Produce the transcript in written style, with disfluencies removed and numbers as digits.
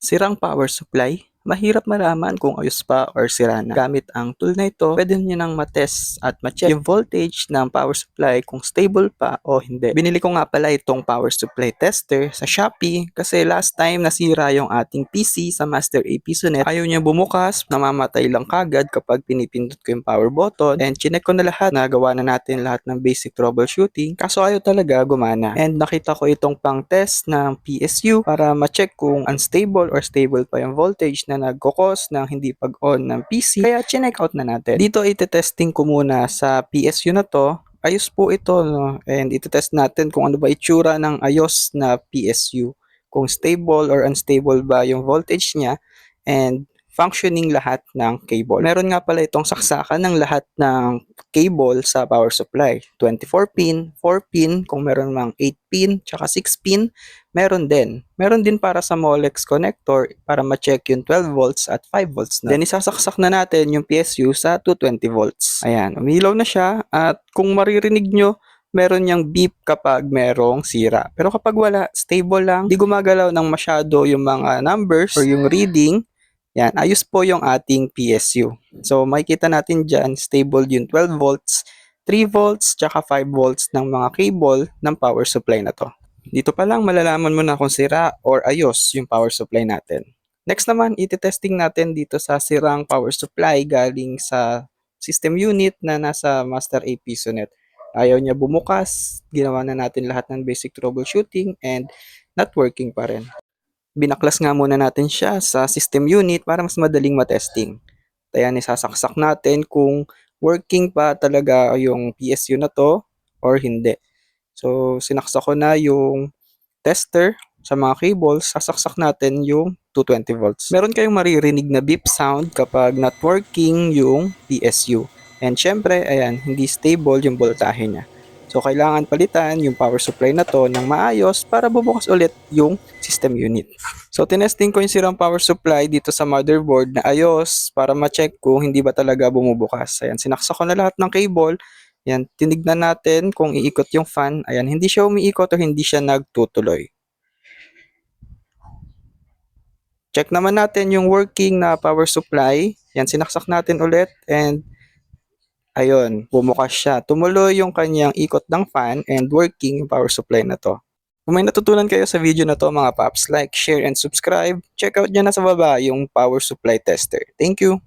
Sirang power supply? Mahirap malaman kung ayos pa or sira na. Gamit ang tool na ito, pwede nyo nang matest at ma-check yung voltage ng power supply kung stable pa o hindi. Binili ko nga pala itong power supply tester sa Shopee kasi last time nasira yung ating PC sa Master AP Sonet. Ayaw niya bumukas, namamatay lang kagad kapag pinipindot ko yung power button, and chinek ko na lahat, nagawa na natin lahat ng basic troubleshooting, kaso ayaw talaga gumana. And nakita ko itong pang test ng PSU para ma-check kung unstable or stable pa yung voltage na nagkukos ng hindi pag-on ng PC, kaya chinek out na natin. Dito ite-testing ko muna sa PSU na to. Ayos po ito, no? And ite-test natin kung ano ba itsura ng ayos na PSU, kung stable or unstable ba yung voltage niya, and functioning lahat ng cable. Meron nga pala itong saksakan ng lahat ng cable sa power supply. 24 pin, 4 pin, kung meron mang 8 pin, tsaka 6 pin, meron din. Meron din para sa Molex connector para ma-check yung 12 volts at 5 volts na. Then isasaksak na natin yung PSU sa 220 volts. Ayan, umilaw na siya, at kung maririnig nyo, meron niyang beep kapag merong sira. Pero kapag wala, stable lang, di gumagalaw ng masyado yung mga numbers or yung reading. Yan, ayos po yung ating PSU. So makikita natin dyan, stable yung 12 volts, 3 volts, tsaka 5 volts ng mga cable ng power supply na to. Dito pa lang malalaman mo na kung sira or ayos yung power supply natin. Next naman, iti-testing natin dito sa sirang power supply galing sa system unit na nasa Master AP Sonet. Ayaw niya bumukas, ginawa na natin lahat ng basic troubleshooting and not working pa rin. Binaklas nga muna natin siya sa system unit para mas madaling matesting. Ayan, isasaksak natin kung working pa talaga yung PSU na to or hindi. So, sinaksak ko na yung tester sa mga cables, sasaksak natin yung 220 volts. Meron kayong maririnig na beep sound kapag not working yung PSU. And syempre, ayan, hindi stable yung voltahe niya. So, kailangan palitan yung power supply na to ng maayos para bubukas ulit yung system unit. So, tinesting ko yung sirang power supply dito sa motherboard na ayos para ma-check kung hindi ba talaga bumubukas. Ayan, sinaksak ko na lahat ng cable. Ayan, tinignan natin kung iikot yung fan. Ayan, hindi siya umiikot o hindi siya nagtutuloy. Check naman natin yung working na power supply. Yan, sinaksak natin ulit and ayun, bumukas siya. Tumuloy yung kanyang ikot ng fan and working yung power supply na to. Kung may natutunan kayo sa video na to mga paps, like, share, and subscribe. Check out dyan na sa baba yung power supply tester. Thank you!